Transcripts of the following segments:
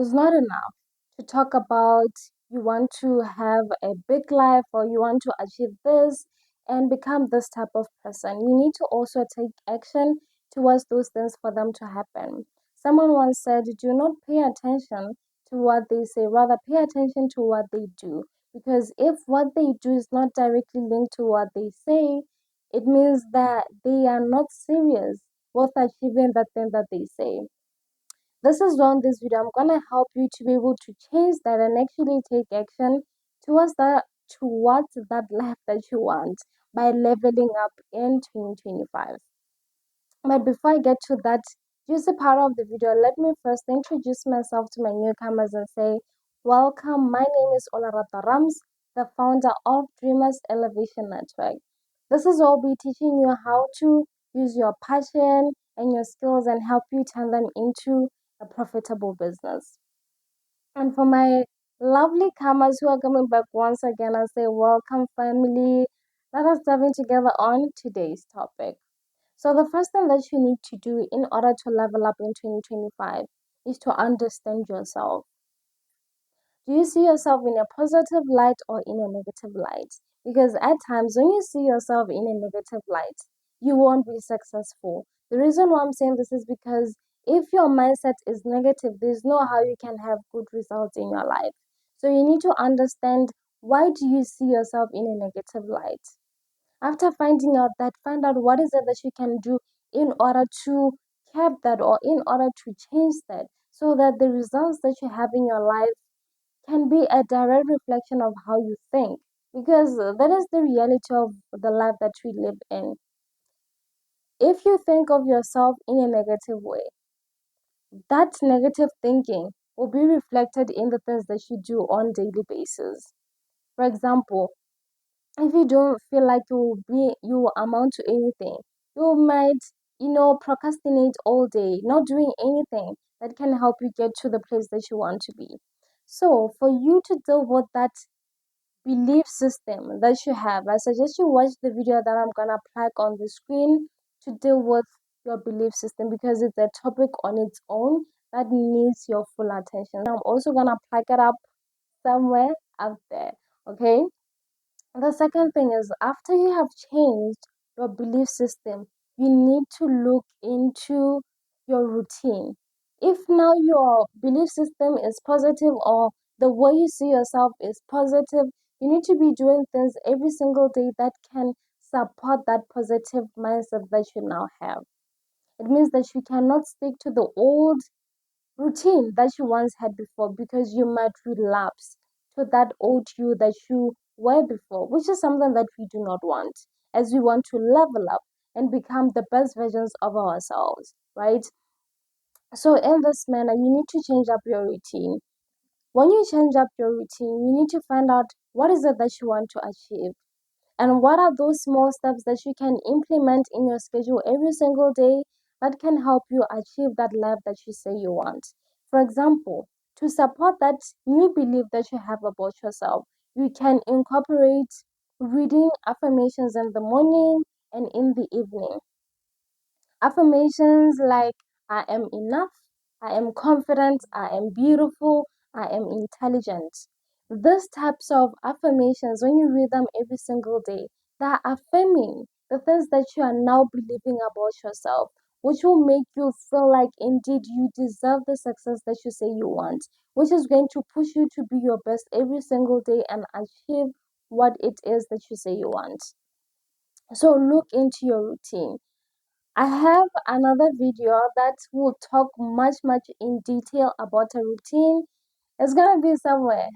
is not enough to talk about you want to have a big life or you want to achieve this and become this type of person. You need to also take action towards those things for them to happen. Someone once said, do not pay attention to what they say, rather pay attention to what they do. Because if what they do is not directly linked to what they say, it means that they are not serious with achieving the thing that they say. This is why in this video I'm gonna help you to be able to change that and actually take action towards that life that you want by leveling up in 2025. But before I get to that juicy part of the video, let me first introduce myself to my newcomers and say, welcome, my name is Olerato, the founder of Dreamers Elevation Network. This is where I'll be teaching you how to use your passion and your skills and help you turn them into a profitable business. And for my lovely comers who are coming back once again, I say, welcome, family. Let us dive in together on today's topic. So the first thing that you need to do in order to level up in 2025 is to understand yourself. Do you see yourself in a positive light or in a negative light? Because at times when you see yourself in a negative light, you won't be successful. The reason why I'm saying this is because if your mindset is negative, there's no how you can have good results in your life. So you need to understand, why do you see yourself in a negative light? After finding out that, find out what is it that you can do in order to cap that or in order to change that, so that the results that you have in your life can be a direct reflection of how you think, because that is the reality of the life that we live in. If you think of yourself in a negative way, that negative thinking will be reflected in the things that you do on daily basis. For example, if you don't feel like you will amount to anything, you might, procrastinate all day, not doing anything that can help you get to the place that you want to be. So for you to deal with that belief system that you have, I suggest you watch the video that I'm gonna plug on the screen to deal with your belief system, because it's a topic on its own that needs your full attention. I'm also gonna plug it up somewhere out there. Okay. The second thing is, after you have changed your belief system, you need to look into your routine. If now your belief system is positive, or the way you see yourself is positive, you need to be doing things every single day that can support that positive mindset that you now have. It means that you cannot stick to the old routine that you once had before, because you might relapse to that old you that you were before, which is something that we do not want, as we want to level up and become the best versions of ourselves, right? So in this manner, you need to change up your routine. When you change up your routine, you need to find out what is it that you want to achieve, and what are those small steps that you can implement in your schedule every single day that can help you achieve that life that you say you want? For example, to support that new belief that you have about yourself, you can incorporate reading affirmations in the morning and in the evening. Affirmations like, I am enough, I am confident, I am beautiful, I am intelligent. These types of affirmations, when you read them every single day, they're affirming the things that you are now believing about yourself, which will make you feel like indeed you deserve the success that you say you want, which is going to push you to be your best every single day and achieve what it is that you say you want. So look into your routine. I have another video that will talk much in detail about a routine. It's gonna be somewhere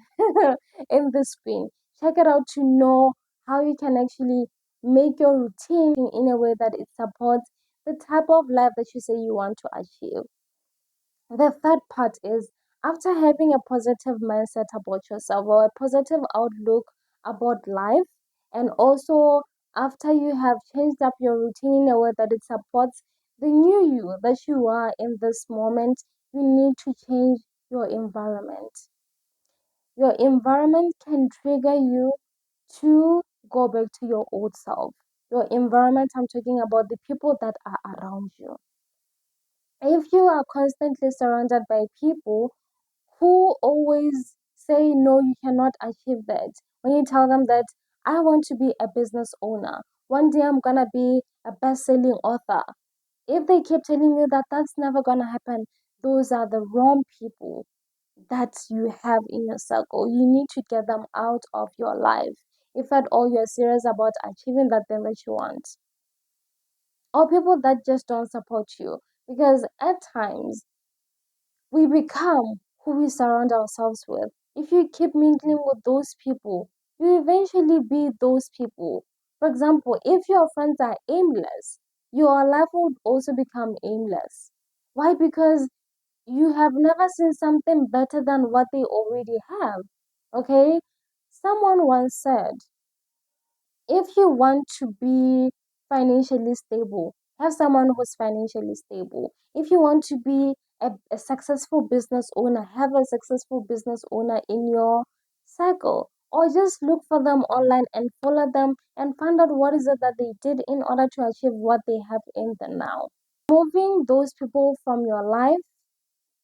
in the screen. Check it out to know how you can actually make your routine in a way that it supports the type of life that you say you want to achieve. The third part is, after having a positive mindset about yourself or a positive outlook about life, and also after you have changed up your routine in a way that it supports the new you that you are in this moment, you need to change your environment. Your environment can trigger you to go back to your old self. Your environment, I'm talking about the people that are around you. If you are constantly surrounded by people who always say no, you cannot achieve that. When you tell them that I want to be a business owner, one day I'm gonna be a best-selling author. If they keep telling you that that's never gonna happen, those are the wrong people that you have in your circle. You need to get them out of your life if at all you're serious about achieving that thing that you want. Or people that just don't support you. Because at times we become who we surround ourselves with. If you keep mingling with those people, you eventually be those people. For example, if your friends are aimless, your life would also become aimless. Why? Because you have never seen something better than what they already have. Okay? Someone once said, if you want to be financially stable, have someone who's financially stable. If you want to be a successful business owner, have a successful business owner in your circle. Or just look for them online and follow them and find out what is it that they did in order to achieve what they have in the now. Moving those people from your life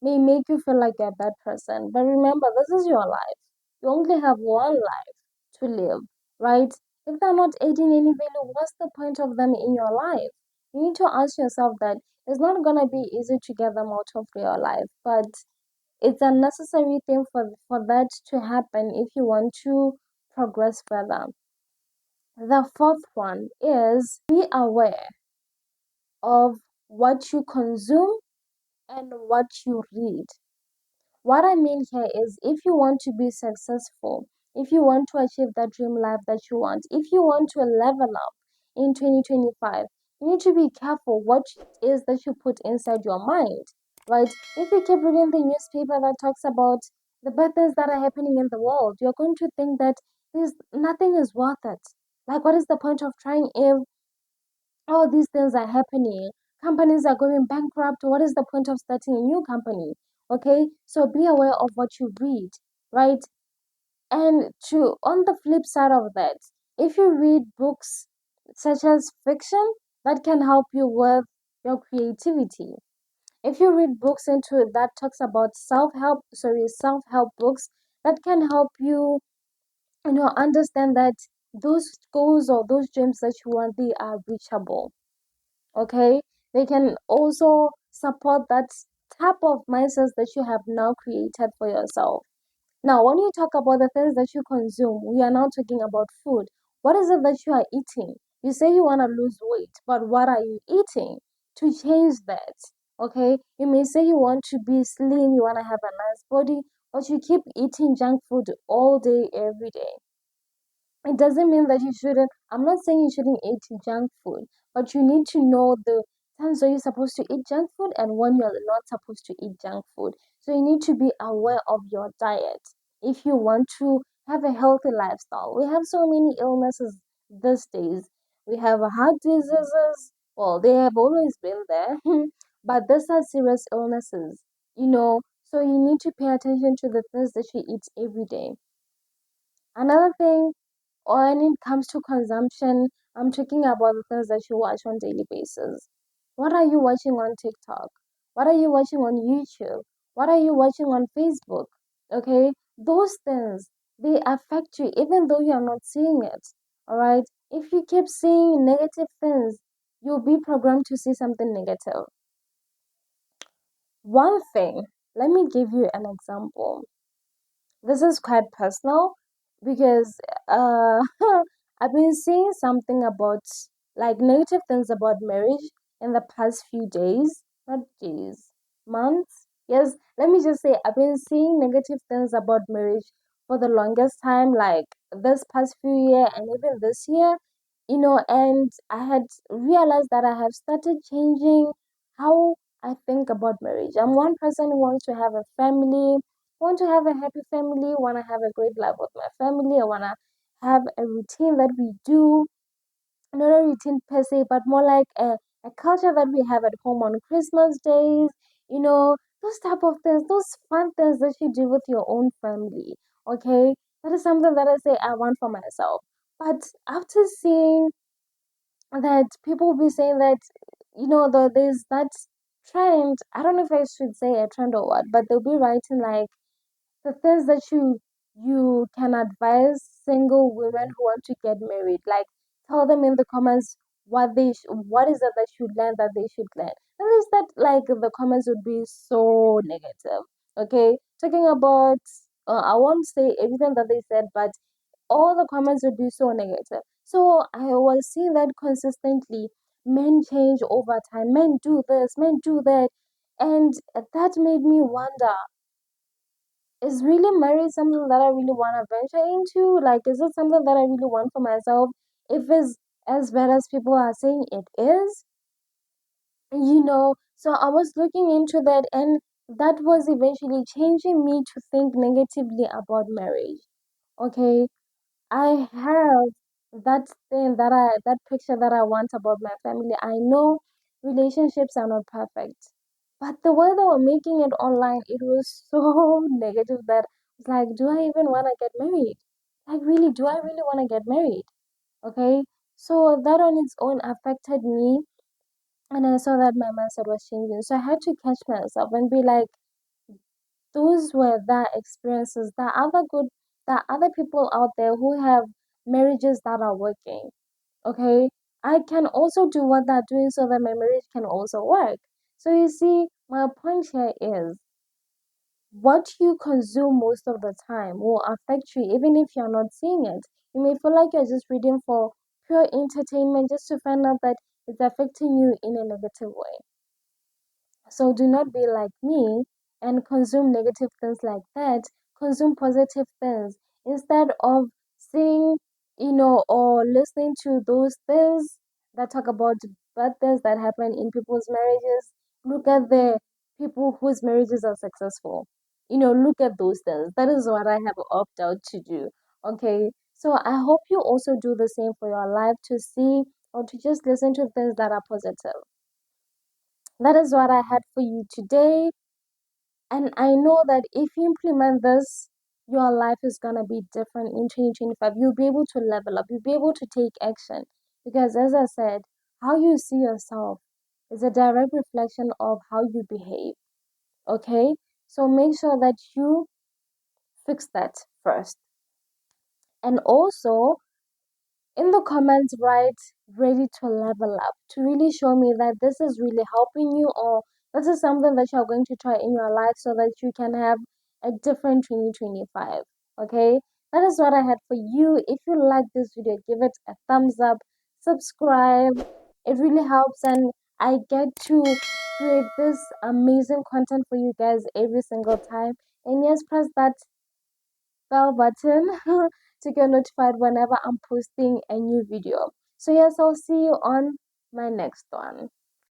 may make you feel like a bad person. But remember, this is your life. You only have one life to live, right? If they're not adding any value, what's the point of them in your life? You need to ask yourself that it's not gonna be easy to get them out of your life, but it's a necessary thing for that to happen if you want to progress further. The fourth one is be aware of what you consume and what you read. What I mean here is if you want to be successful, if you want to achieve that dream life that you want, if you want to level up in 2025, you need to be careful what it is that you put inside your mind, right? If you keep reading the newspaper that talks about the bad things that are happening in the world, you're going to think that there's nothing is worth it. Like, what is the point of trying if all these things are happening? Companies are going bankrupt. What is the point of starting a new company? Okay, so be aware of what you read, right? And to on the flip side of that, if you read books such as fiction, that can help you with your creativity. If you read books into that talks about self-help books, that can help you, understand that those goals or those dreams that you want, they are reachable. Okay, they can also support that type of mindset that you have now created for yourself. Now, when you talk about the things that you consume, we are now talking about food. What is it that you are eating? You say you want to lose weight, but what are you eating to change that? Okay, you may say you want to be slim, you want to have a nice body, but you keep eating junk food all day every day. It doesn't mean that you shouldn't. I'm not saying you shouldn't eat junk food, but you need to know the times when you're supposed to eat junk food and when you're not supposed to eat junk food. So you need to be aware of your diet if you want to have a healthy lifestyle. We have so many illnesses these days. We have heart diseases. Well, they have always been there, but these are serious illnesses, So you need to pay attention to the things that you eat every day. Another thing, when it comes to consumption, I'm talking about the things that you watch on daily basis. What are you watching on TikTok? What are you watching on YouTube? What are you watching on Facebook? Okay, those things, they affect you even though you are not seeing it. All right, if you keep seeing negative things, you'll be programmed to see something negative. One thing, let me give you an example. This is quite personal because uh I've been seeing something about like negative things about marriage in the past few days, not days, months. Yes, let me just say I've been seeing negative things about marriage for the longest time, like this past few year and even this year, and I had realized that I have started changing how I think about marriage. I'm one person who wants to have a family, want to have a happy family, want to have a great life with my family. I want to have a routine that we do, not a routine per se, but more like a culture that we have at home on Christmas days, those type of things, those fun things that you do with your own family. Okay, that is something that I say I want for myself. But after seeing that people will be saying that, there's that trend, I don't know if I should say a trend or what, but they'll be writing like the things that you can advise single women who want to get married. Like, tell them in the comments what is it that you learn that they should learn. At least that, like, the comments would be so negative. Okay, talking about I won't say everything that they said, but all the comments would be so negative. So I was seeing that consistently. Men change over time. Men do this. Men do that. And that made me wonder, is really marriage something that I really want to venture into? Like, is it something that I really want for myself? If it's as bad as people are saying it is, so I was looking into that, and that was eventually changing me to think negatively about marriage. Okay, I have that picture that I want about my family. I know relationships are not perfect, but the way they were making it online, it was so negative that it's like, do I even want to get married? Like, really, do I really want to get married? Okay, so that on its own affected me, and I saw that my mindset was changing. So I had to catch myself and be like, those were the experiences. There are other people out there who have marriages that are working. Okay, I can also do what they're doing so that my marriage can also work. So you see, my point here is, what you consume most of the time will affect you even if you're not seeing it. You may feel like you're just reading for pure entertainment just to find out that it's affecting you in a negative way. So do not be like me and consume negative things like that. Consume positive things instead of seeing, or listening to those things that talk about bad things that happen in people's marriages. Look at the people whose marriages are successful. Look at those things. That is what I have opted out to do. Okay. So I hope you also do the same for your life, to see or to just listen to things that are positive. That is what I had for you today. And I know that if you implement this, your life is going to be different in 2025. You'll be able to level up, you'll be able to take action. Because as I said, how you see yourself is a direct reflection of how you behave. Okay? So make sure that you fix that first. And also, in the comments, write ready to level up, to really show me that this is really helping you, or this is something that you're going to try in your life so that you can have a different 2025. Okay, that is what I had for you. If you like this video, give it a thumbs up, subscribe. It really helps, and I get to create this amazing content for you guys every single time. And yes, press that bell button to get notified whenever I'm posting a new video. So yes, I'll see you on my next one.